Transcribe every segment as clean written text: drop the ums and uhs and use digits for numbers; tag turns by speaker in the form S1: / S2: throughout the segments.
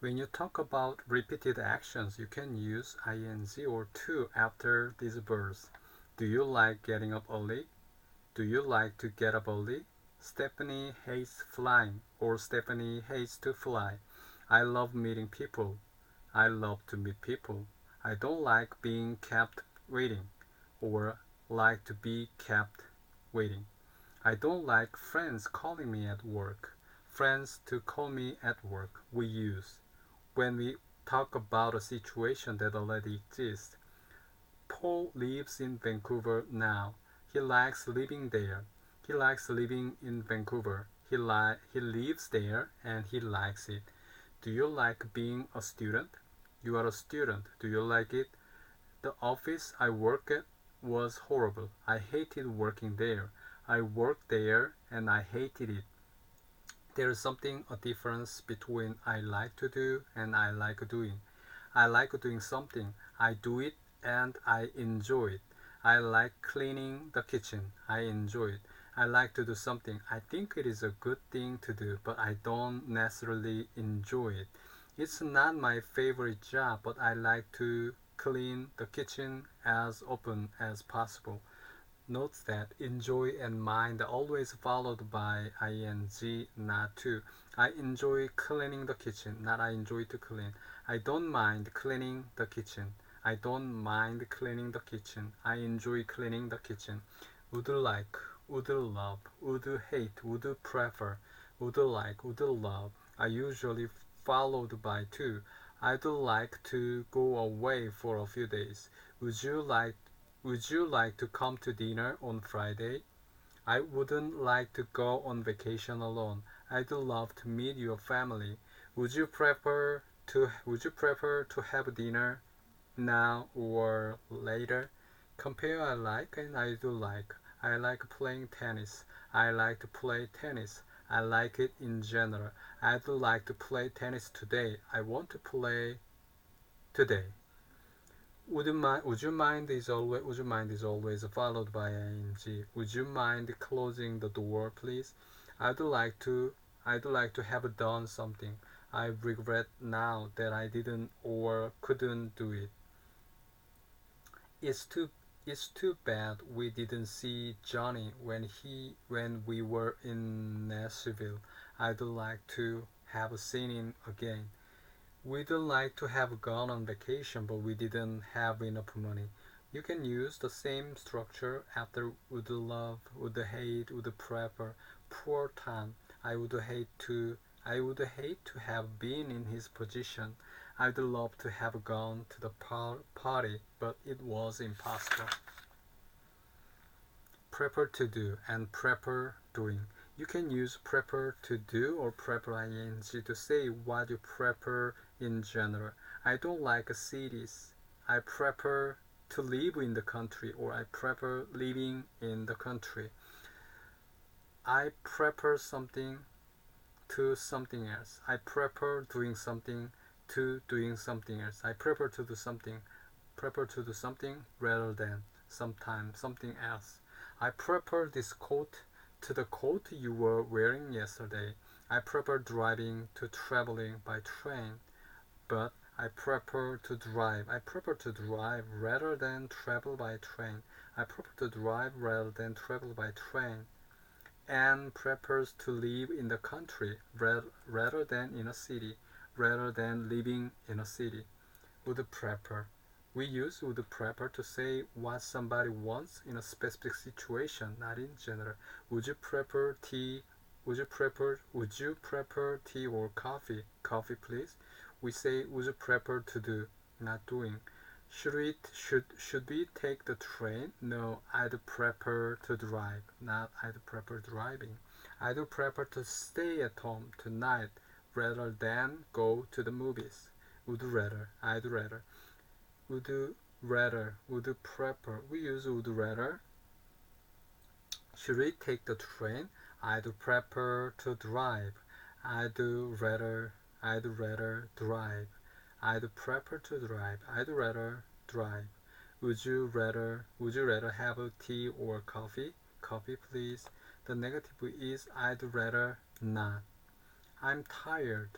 S1: When you talk about repeated actions, you can use ing or to after these verbs. Do you like getting up early? Do you like to get up early? Stephanie hates flying, or Stephanie hates to fly. I love meeting people. I love to meet people. I don't like being kept waiting, or like to be kept waiting. I don't like friends calling me at work. Friends to call me at work we use when we talk about a situation that already exists. Paul lives in Vancouver now. He likes living there. He likes living in Vancouver. He lives there and he likes it. Do you like being a student? You are a student. Do you like it? The office I work at was horrible. I hated working there. I worked there and I hated it. There is something a difference between I like to do and I like doing. I like doing something. I do it and I enjoy it. I like cleaning the kitchen. I enjoy it. I like to do something. I think it is a good thing to do, but I don't necessarily enjoy it. It's not my favorite job, but I like to clean the kitchen as often as possible. Note that enjoy and mind are always followed by ing, not to. I enjoy cleaning the kitchen, not I enjoy to clean. I don't mind cleaning the kitchen. I don't mind cleaning the kitchen. I enjoy cleaning the kitchen. Would like, would love, would hate, would prefer, would like, would love are usually followed by to. I'd like to go away for a few days. Would you like would you like to come to dinner on Friday? I wouldn't like to go on vacation alone. I'd love to meet your family. Would you prefer to have dinner now or later? Compare I like and I do like. I like playing tennis. I like to play tennis. I like it in general. I'd like to play tennis today. I want to play today. Would you mind is always followed by ing. Would you mind closing the door, please? I'd like to I'd like to have done something. I regret now that I didn't or couldn't do it. It's too it's too bad we didn't see Johnny when we were in Nashville. I'd like to have seen him again. We'd like to have gone on vacation, but we didn't have enough money. You can use the same structure after would love, would hate, would prefer. Poor Tom. I would hate to have been in his position. I'd love to have gone to the party, but it was impossible. Prepare to do and prepare doing. You can use prepare to do or prepare ing to say what you prepare in general. I don't like cities. I prefer to live in the country or I prefer living in the country. I prefer something to something else. I prefer doing something to doing something else. I prefer to do something rather than sometimes something else. I prefer this coat to the coat you were wearing yesterday. I prefer driving to traveling by train, but I prefer to drive. I prefer to drive rather than travel by train. I prefer to drive rather than travel by train. Anne prefers to live in the country rather than in a city, rather than living in a city. Would prefer. We use would prefer to say what somebody wants in a specific situation, not in general. Would you prefer tea? Would you prefer tea or coffee? Coffee, please. We say would you prefer to do, not doing. Should we take the train? No, I'd prefer to drive, not I'd prefer driving. I'd prefer to stay at home tonight rather than go to the movies. Would rather, I'd rather. Would rather, would prefer. We use would rather. Should we take the train? I'd prefer to drive. I'd rather, I'd rather drive. I'd prefer to drive. I'd rather drive. Would you rather have a tea or coffee? Coffee, please. The negative is I'd rather not. I'm tired.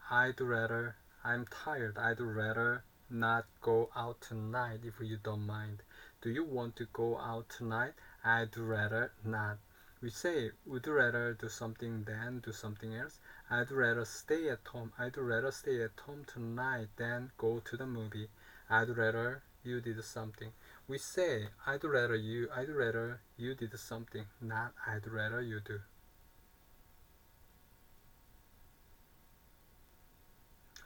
S1: I'd rather I'm tired. I'd rather not go out tonight if you don't mind. Do you want to go out tonight? I'd rather not. We say, would rather do something than do something else. I'd rather stay at home. I'd rather stay at home tonight than go to the movie. I'd rather you did something. We say, I'd rather you did something, not I'd rather you do.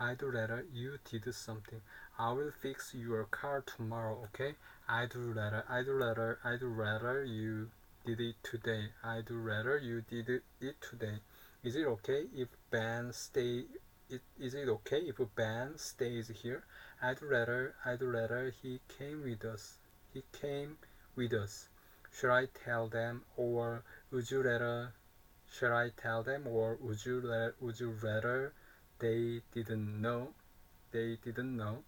S1: I'd rather you did something. I will fix your car tomorrow, okay? I'd rather you did it today. I'd rather you did it today. Is it okay if is it okay if Ben stays here? I'd rather he came with us. He came with us. Should I tell them or would you rather should I tell them or would you rather they didn't know? They didn't know.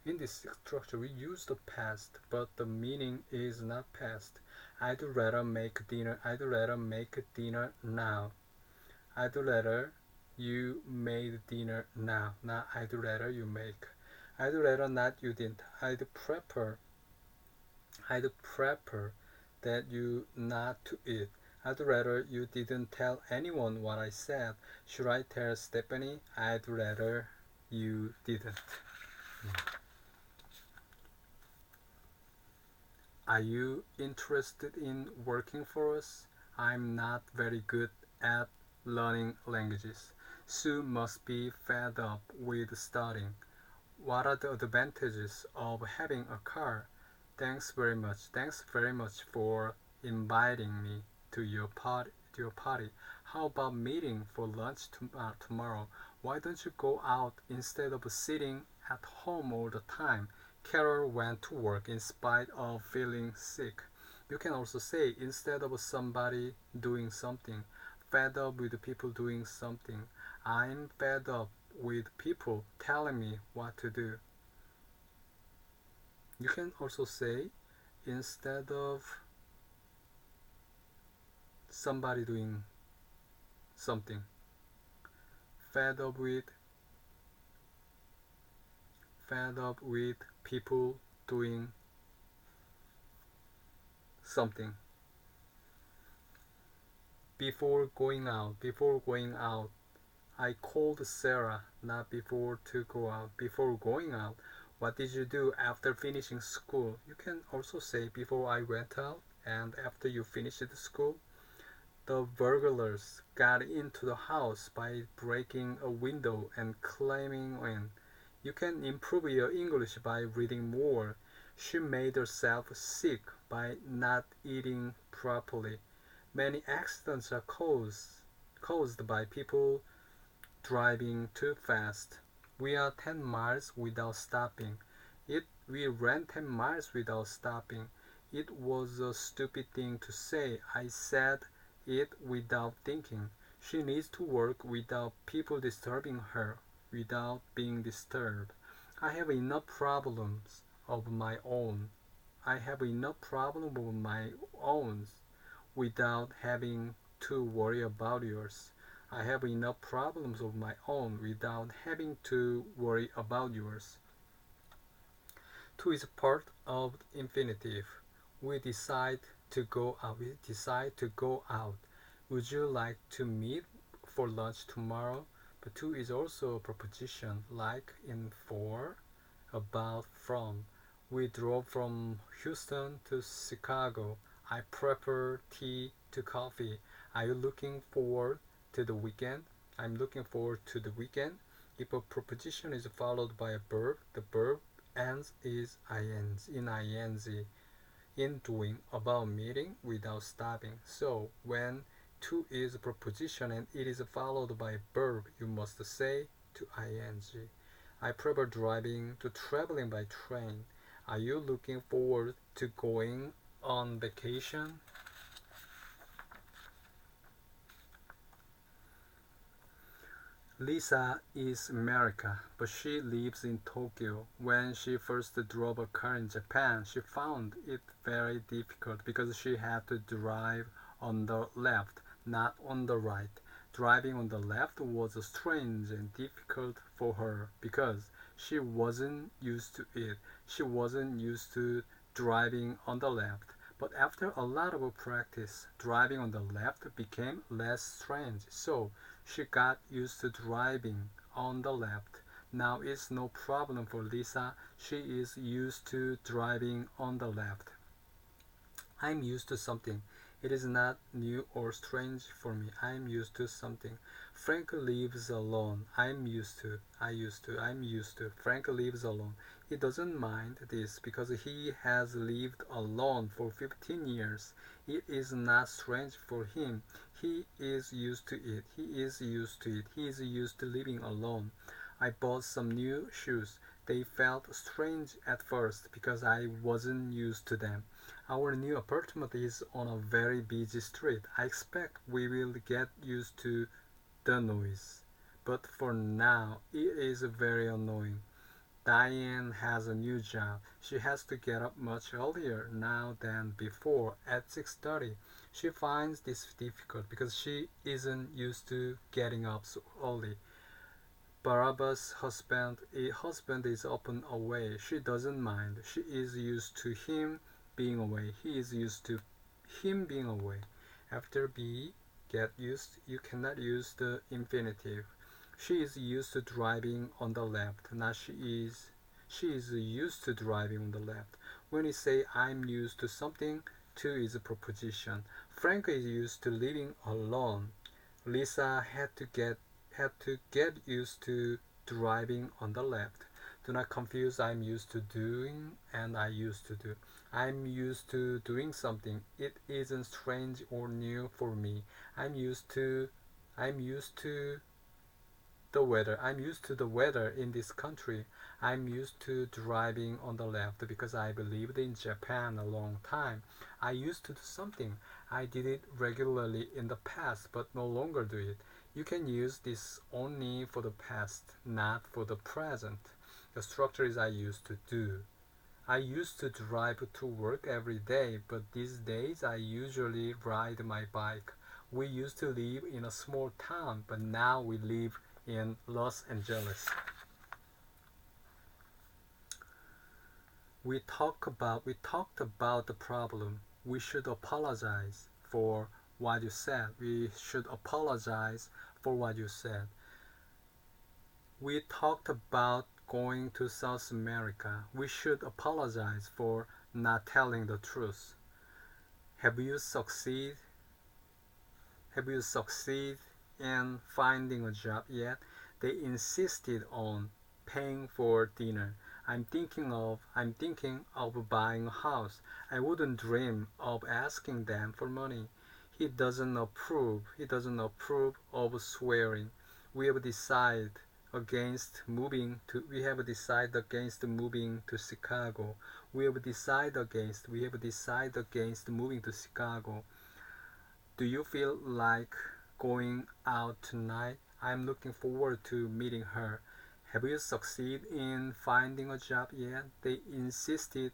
S1: In this structure, we use the past, but the meaning is not past. I'd rather make dinner. I'd rather make dinner now. I'd rather you made dinner now. Not I'd rather you make. I'd rather not you didn't. I'd prefer that you not to eat. I'd rather you didn't tell anyone what I said. Should I tell Stephanie? I'd rather you didn't. Are you interested in working for us? I'm not very good at learning languages. Sue must be fed up with studying. What are the advantages of having a car? Thanks very much. Thanks very much for inviting me to your party. How about meeting for lunch tomorrow? Why don't you go out instead of sitting at home all the time? Carol went to work in spite of feeling sick. You can also say instead of somebody doing something, fed up with people doing something. I'm fed up with people telling me what to do. You can also say instead of somebody doing something, fed up with people doing something. Before going out, I called Sarah, not before to go out. Before going out, what did you do after finishing school? You can also say before I went out and after you finished school. The burglars got into the house by breaking a window and climbing in. You can improve your English by reading more. She made herself sick by not eating properly. Many accidents are caused by people driving too fast. We are 10 miles without stopping. We ran 10 miles without stopping. It was a stupid thing to say. I said it without thinking. She needs to work without people disturbing her, without being disturbed. I have enough problems of my own. I have enough problems of my own without having to worry about yours. I have enough problems of my own without having to worry about yours. To is part of infinitive. We decide to go out. We decide to go out. Would you like to meet for lunch tomorrow? But to is also a preposition, like in for, about, from. We drove from Houston to Chicago. I prefer tea to coffee. Are you looking forward to the weekend? I'm looking forward to the weekend. If a preposition is followed by a verb, the verb ends is ing, in doing, about meeting, without stopping. So when to is a preposition and it is followed by a verb, you must say to ing. I prefer driving to traveling by train. Are you looking forward to going on vacation? Lisa is America, but she lives in Tokyo. When she first drove a car in Japan, she found it very difficult because she had to drive on the left, not on the right. Driving on the left was strange and difficult for her because she wasn't used to it. She wasn't used to driving on the left. But after a lot of practice, driving on the left became less strange. So she got used to driving on the left. Now it's no problem for Lisa. She is used to driving on the left. I'm used to something. It is not new or strange for me. I'm used to something. Frank lives alone. I'm used to. Frank lives alone. He doesn't mind this because he has lived alone for 15 years. It is not strange for him. He is used to it. He is used to it. He is used to living alone. I bought some new shoes. They felt strange at first because I wasn't used to them. Our new apartment is on a very busy street. I expect we will get used to the noise. But for now, it is very annoying. Diane has a new job. She has to get up much earlier now than before at 6:30. She finds this difficult because she isn't used to getting up so early. Barabbas' husband is often away. She doesn't mind. She is used to him being away. He is used to him being away. After be get used, you cannot use the infinitive. She is used to driving on the left. Now she is used to driving on the left. When you say I'm used to something, to is a proposition. Frank is used to living alone. Lisa had to get used to driving on the left. Do not confuse I'm used to doing and I used to do. I'm used to doing something. It isn't strange or new for me. I'm used to the weather. I'm used to the weather in this country. I'm used to driving on the left because I lived in Japan a long time. I used to do something. I did it regularly in the past but no longer do it. You can use this only for the past, not for the present. The structure is I used to do. I used to drive to work every day, but these days I usually ride my bike. We used to live in a small town, but now we live in Los Angeles. We talked about the problem. We should apologize for what you said. We should apologize for what you said. We talked about going to South America. We should apologize for not telling the truth. Have you succeed? Have you succeed in finding a job yet? They insisted on paying for dinner. I'm thinking of buying a house. I wouldn't dream of asking them for money. He doesn't approve of swearing. We have decided we have decided against moving to Chicago. We have decided against moving to Chicago. Do you feel like going out tonight? I'm looking forward to meeting her. Have you succeeded in finding a job yet? They insisted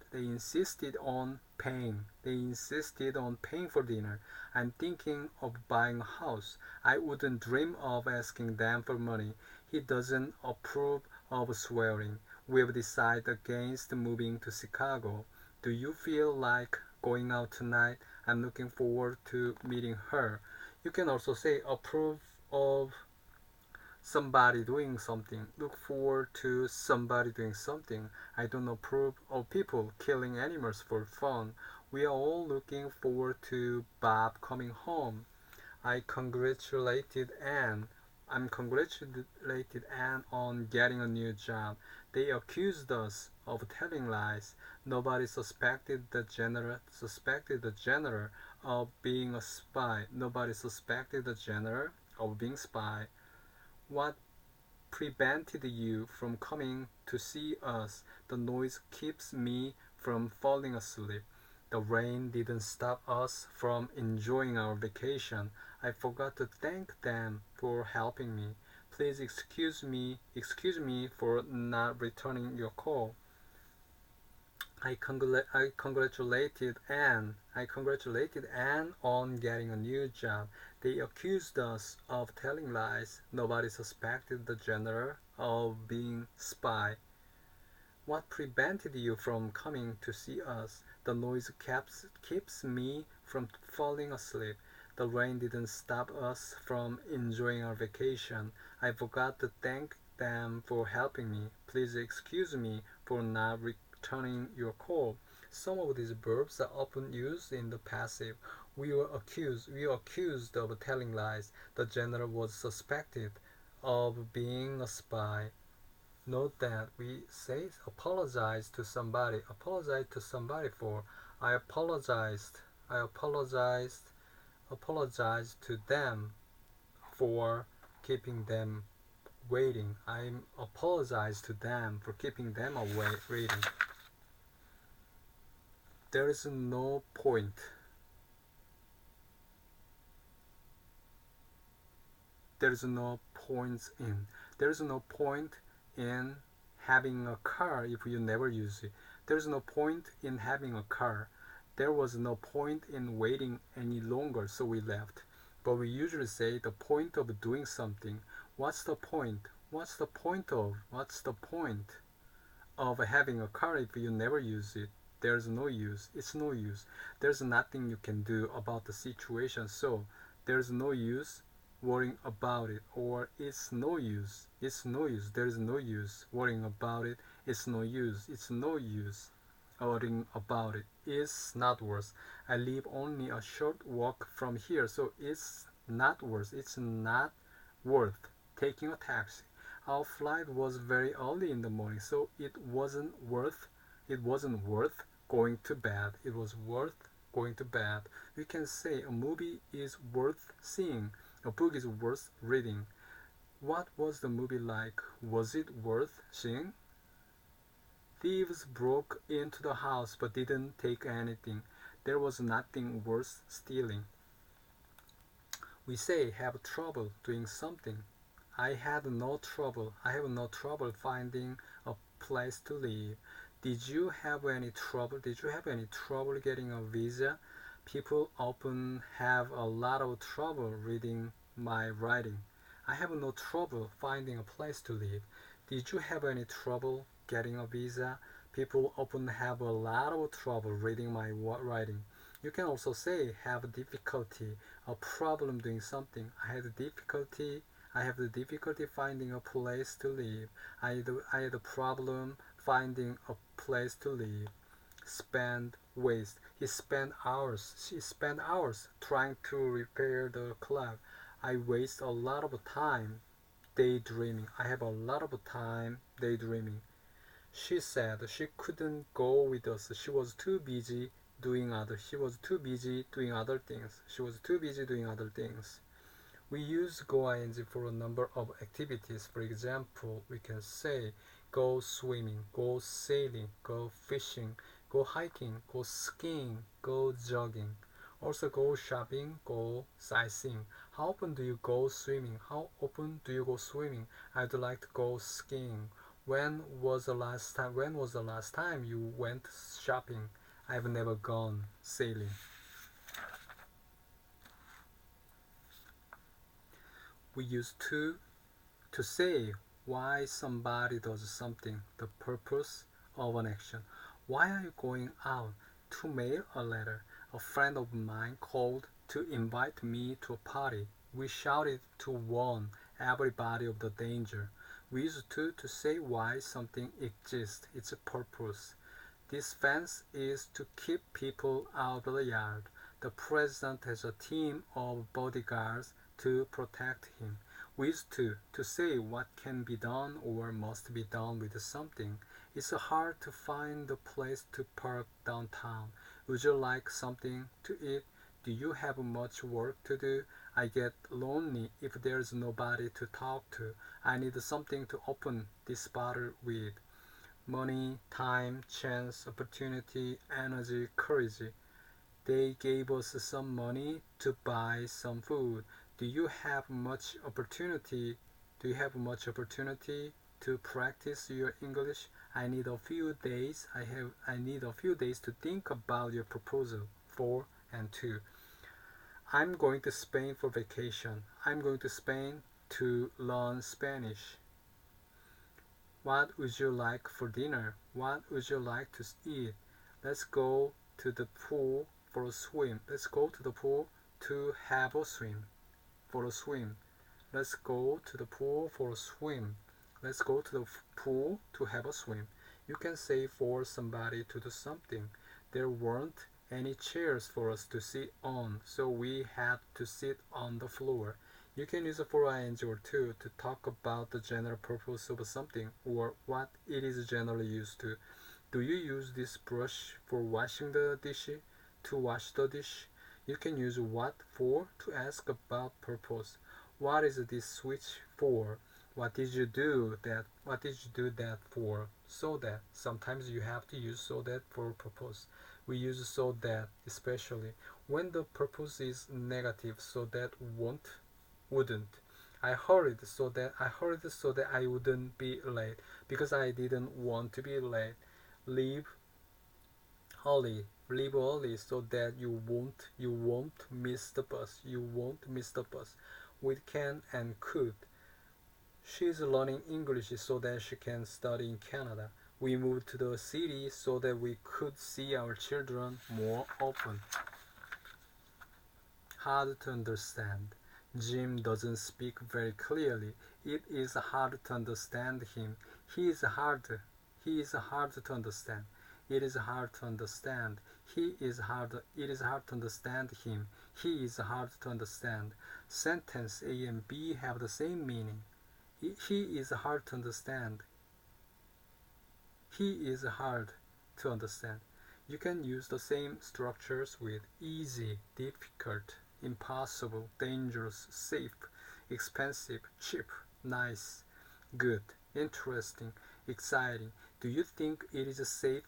S1: on paying. They insisted on paying for dinner. I'm thinking of buying a house. I wouldn't dream of asking them for money. He doesn't approve of swearing. We've decided against moving to Chicago. Do you feel like going out tonight? I'm looking forward to meeting her. You can also say approve of somebody doing something. Look forward to somebody doing something. I don't approve of people killing animals for fun. We are all looking forward to Bob coming home. I congratulated Anne. I'm congratulated Anne on getting a new job. They accused us of telling lies. Nobody suspected the general of being a spy. Nobody suspected the general of being spy. What prevented you from coming to see us? The noise keeps me from falling asleep. The rain didn't stop us from enjoying our vacation. I forgot to thank them for helping me. Please excuse me for not returning your call. I congratulated Anne. I congratulated Anne on getting a new job. They accused us of telling lies. Nobody suspected the general of being spy. What prevented you from coming to see us? The noise keeps me from falling asleep. The rain didn't stop us from enjoying our vacation. I forgot to thank them for helping me. Please excuse me for not returning your call. Some of these verbs are often used in the passive. We were accused of telling lies. The general was suspected of being a spy. Note that we say apologize to somebody for I apologized to them for keeping them waiting. I apologize to them for keeping them away waiting. There is no point. There is no points in. There is no point in having a car if you never use it. There is no point in having a car. There was no point in waiting any longer, so we left. But we usually say the point of doing something. What's the point? What's the point of? What's the point of having a car if you never use it? There's no use. It's no use. There's nothing you can do about the situation, so there's no use worrying about it, or it's no use. It's no use. There's no use worrying about it. It's no use. It's no use worrying about it. It's not worth. I live only a short walk from here, so it's not worth. It's not worth taking a taxi. Our flight was very early in the morning, so it wasn't worth going to bed. It was worth going to bed. We can say a movie is worth seeing. A book is worth reading. What was the movie like? Was it worth seeing? Thieves broke into the house but didn't take anything. There was nothing worth stealing. We say have trouble doing something. I had no trouble. I have no trouble finding a place to live. Did you have any trouble? Did you have any trouble getting a visa? People often have a lot of trouble reading my writing. I have no trouble finding a place to live. Did you have any trouble getting a visa? People often have a lot of trouble reading my writing. You can also say have difficulty, a problem doing something. I have the difficulty finding a place to live. I had a problem finding a place to live. Spend, waste. She spent hours trying to repair the clock. I waste a lot of time daydreaming. I have a lot of time daydreaming. She said she couldn't go with us. She was too busy doing other things. She was too busy doing other things. We use go ing for a number of activities. For example, we can say go swimming, go sailing, go fishing, go hiking, go skiing, go jogging. Also go shopping, go sightseeing. How often do you go swimming? How often do you go swimming? I'd like to go skiing. When was the last time you went shopping? I've never gone sailing. We use to say why somebody does something, the purpose of an action. Why are you going out? To mail a letter. A friend of mine called to invite me to a party. We shouted to warn everybody of the danger. We use to say why something exists, its purpose. This fence is to keep people out of the yard. The president has a team of bodyguards to protect him. We use to say what can be done or must be done with something. It's hard to find a place to park downtown. Would you like something to eat? Do you have much work to do? I get lonely if there's nobody to talk to. I need something to open this bottle with. Money, time, chance, opportunity, energy, courage. They gave us some money to buy some food. Do you have much opportunity? Do you have much opportunity to practice your English? I need a few days. I need a few days to think about your proposal. 4 and 2. I'm going to Spain for vacation. I'm going to Spain to learn Spanish. What would you like for dinner? What would you like to eat? Let's go to the pool for a swim. Let's go to the pool to have a swim. For a swim. Let's go to the pool for a swim. Let's go to the pool to have a swim. You can say for somebody to do something. There weren't any chairs for us to sit on, so we had to sit on the floor. You can use a for ing or to talk about the general purpose of something or what it is generally used to. Do you use this brush for washing the dish? To wash the dish? You can use what for to ask about purpose. What is this switch for? What did you do that? What did you do that for? So that. Sometimes you have to use so that for purpose. We use so that especially when the purpose is negative. So that wouldn't. I hurried so that I wouldn't be late because I didn't want to be late. Leave leave early so that you won't miss the bus. You won't miss the bus. We can and could. She's learning English so that she can study in Canada. We moved to the city so that we could see our children more often. Hard to understand. Jim doesn't speak very clearly. It is hard to understand him. He is hard to understand. It is hard to understand. It is hard to understand him. He is hard to understand. Sentence A and B have the same meaning. He is hard to understand. He is hard to understand. You can use the same structures with easy, difficult, impossible, dangerous, safe, expensive, cheap, nice, good, interesting, exciting. Do you think it is safe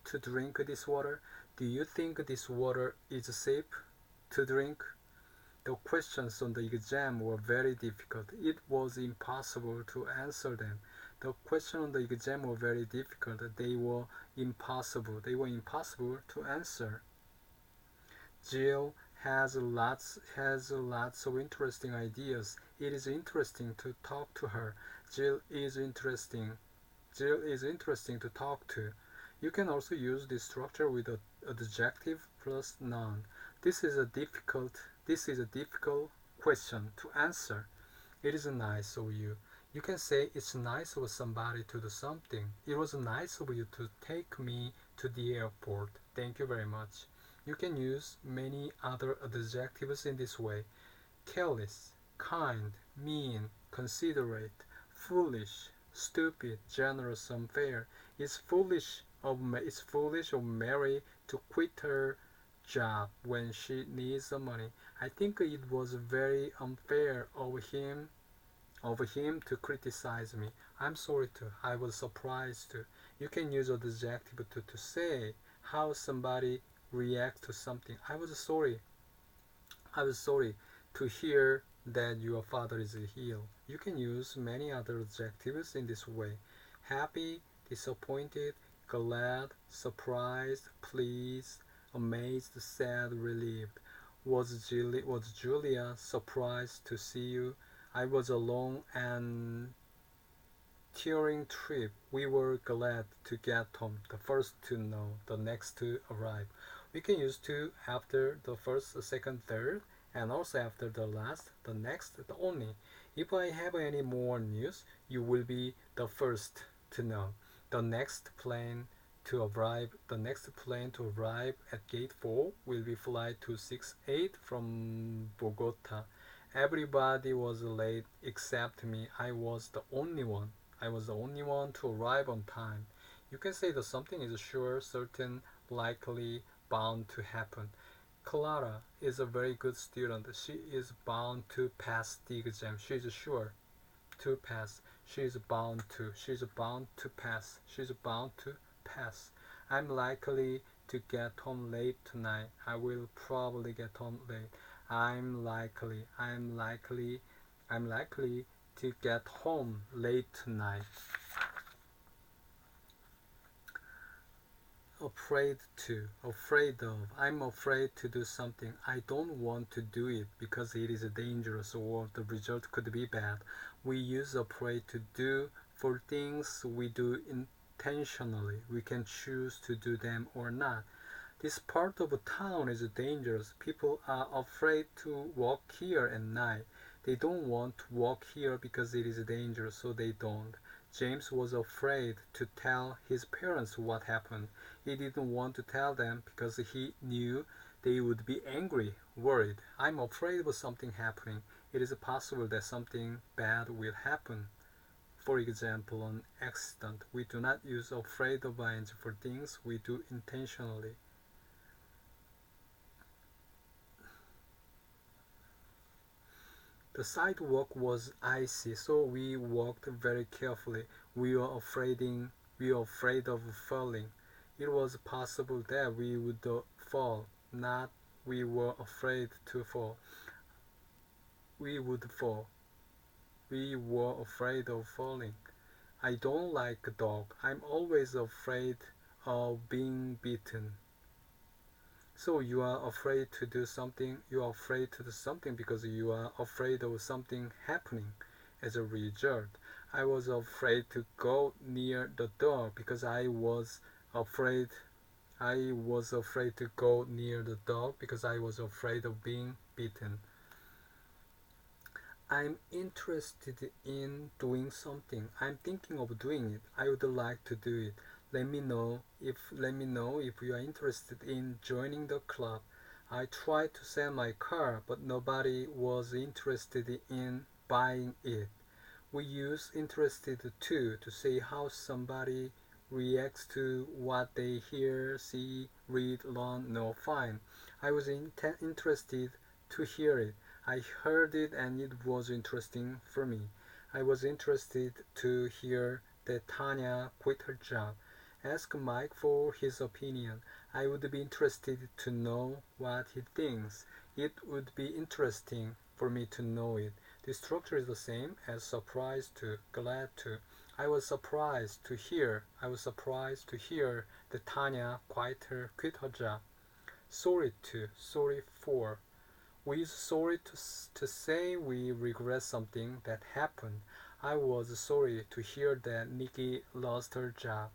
S1: to drink this water? Do you think this water is safe to drink? The questions on the exam were very difficult. It was impossible to answer them. The questions on the exam were very difficult. They were impossible. They were impossible to answer. Jill has lots of interesting ideas. It is interesting to talk to her. Jill is interesting to talk to. You can also use this structure with an adjective plus noun. This is a difficult question to answer. It is nice of you. You can say it's nice of somebody to do something. It was nice of you to take me to the airport. Thank you very much. You can use many other adjectives in this way. Careless, kind, mean, considerate, foolish, stupid, generous, unfair. It's foolish of Mary to quit her job when she needs the money. I think it was very unfair of him to criticize me. I'm sorry too. I was surprised too. You can use an adjective to say how somebody reacts to something. I was sorry to hear that your father is ill. You can use many other adjectives in this way. Happy, disappointed, glad, surprised, pleased, amazed, sad, relieved. Was Julia surprised to see you? I was a long and tiring trip. We were glad to get home, the first to know, the next to arrive. We can use to after the first, the second, third, and also after the last, the next, the only. If I have any more news, you will be the first to know. The next plane to arrive at gate 4 will be flight 268 from Bogota. Everybody was late except me. I was the only one to arrive on time. You can say that something is sure, certain, likely, bound to happen. Clara is a very good student. She is bound to pass the exam. She is sure to pass. She is bound to. She is bound to pass. She is bound to pass. I'm likely to get home late tonight. I will probably get home late. I'm likely to get home late tonight. afraid to, afraid of. I'm afraid to do something. I don't want to do it because it is dangerous or the result could be bad. We use afraid to do for things we do intentionally. We can choose to do them or not. This part of a town is dangerous. People are afraid to walk here at night. They don't want to walk here because it is dangerous, so they don't. James was afraid to tell his parents what happened. He didn't want to tell them because he knew they would be angry, worried. I'm afraid of something happening. It is possible that something bad will happen. For example, an accident. We do not use afraid of ing for things we do intentionally. The sidewalk was icy, so we walked very carefully. We were afraid of falling. It was possible that we would fall, not we were afraid to fall. We would fall. We were afraid of falling. I don't like a dog. I'm always afraid of being bitten. So you are afraid to do something, you are afraid to do something because you are afraid of something happening. As a result, I was afraid to go near the door because afraid I was afraid to go near the dog because I was afraid of being bitten. I'm interested in doing something. I'm thinking of doing it. I would like to do it. Let me know if you are interested in joining the club. I tried to sell my car, but nobody was interested in buying it. We use interested to say how somebody reacts to what they hear, see, read, learn, know, find. I was interested to hear it. I heard it and it was interesting for me. I was interested to hear that Tanya quit her job. Ask Mike for his opinion. I would be interested to know what he thinks. It would be interesting for me to know it. The structure is the same as surprised to, glad to. I was surprised to hear that Tanya quit her job. Sorry to, sorry for. We use sorry to say we regret something that happened. I was sorry to hear that Nikki lost her job.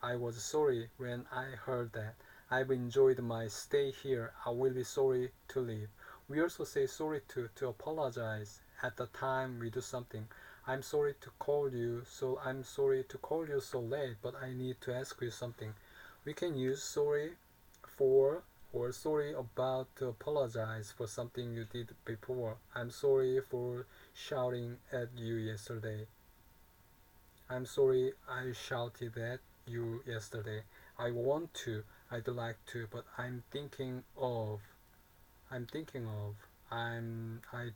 S1: I was sorry when I heard that. I've enjoyed my stay here. I will be sorry to leave. We also say sorry to apologize at the time we do something. I'm sorry to call you so late, but I need to ask you something. We can use sorry for or sorry about to apologize for something you did before. I'm sorry for shouting at you yesterday. I'm sorry I shouted at you yesterday. I'd like to, but I'm thinking of, I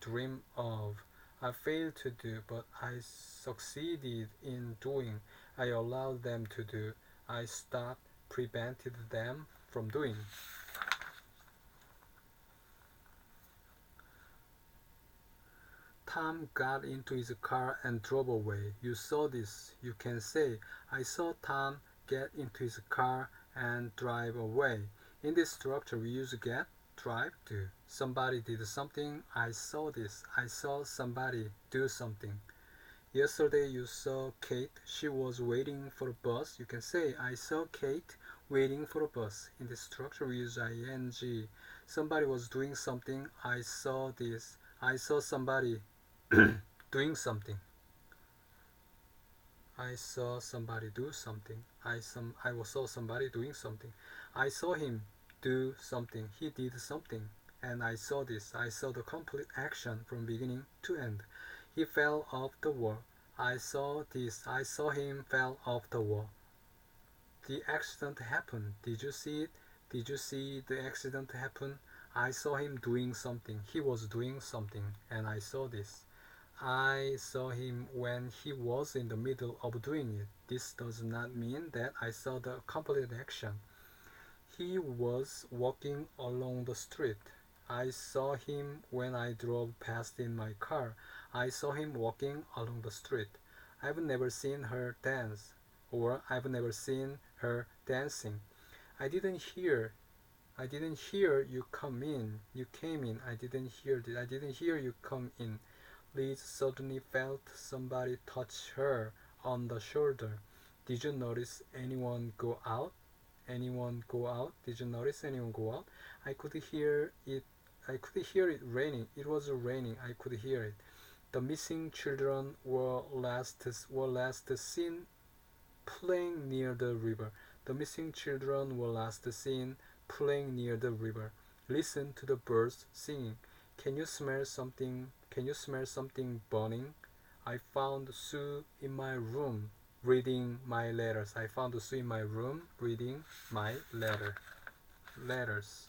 S1: dream of. I failed to do, but I succeeded in doing. I allowed them to do. I stopped, prevented them from doing. Tom got into his car and drove away. You saw this. You can say, I saw Tom get into his car and drive away. In this structure, we use get, drive, do. Somebody did something. I saw this. I saw somebody do something. Yesterday, you saw Kate. She was waiting for a bus. You can say, I saw Kate waiting for a bus. In this structure, we use ing. Somebody was doing something. I saw this. I saw somebody doing something. I saw somebody do something. I saw somebody doing something. I saw him do something. He did something. And I saw this. I saw the complete action from beginning to end. He fell off the wall. I saw this. I saw him fell off the wall. The accident happened. Did you see it? Did you see the accident happen? I saw him doing something. He was doing something. And I saw this. I saw him when he was in the middle of doing it. This does not mean that I saw the complete action. He was walking along the street. I saw him when I drove past in my car. I saw him walking along the street. I've never seen her dance, or I've never seen her dancing. I didn't hear. I didn't hear you come in. You came in. I didn't hear this. I didn't hear you come in. Liz suddenly felt somebody touch her on the shoulder. Did you notice anyone go out? Anyone go out? Did you notice anyone go out? I could hear it. I could hear it raining. It was raining. I could hear it. The missing children were last seen playing near the river. The missing children were last seen playing near the river. Listen to the birds singing. Can you smell something? Can you smell something burning? I found Sue in my room reading my letters. I found Sue in my room reading my letters.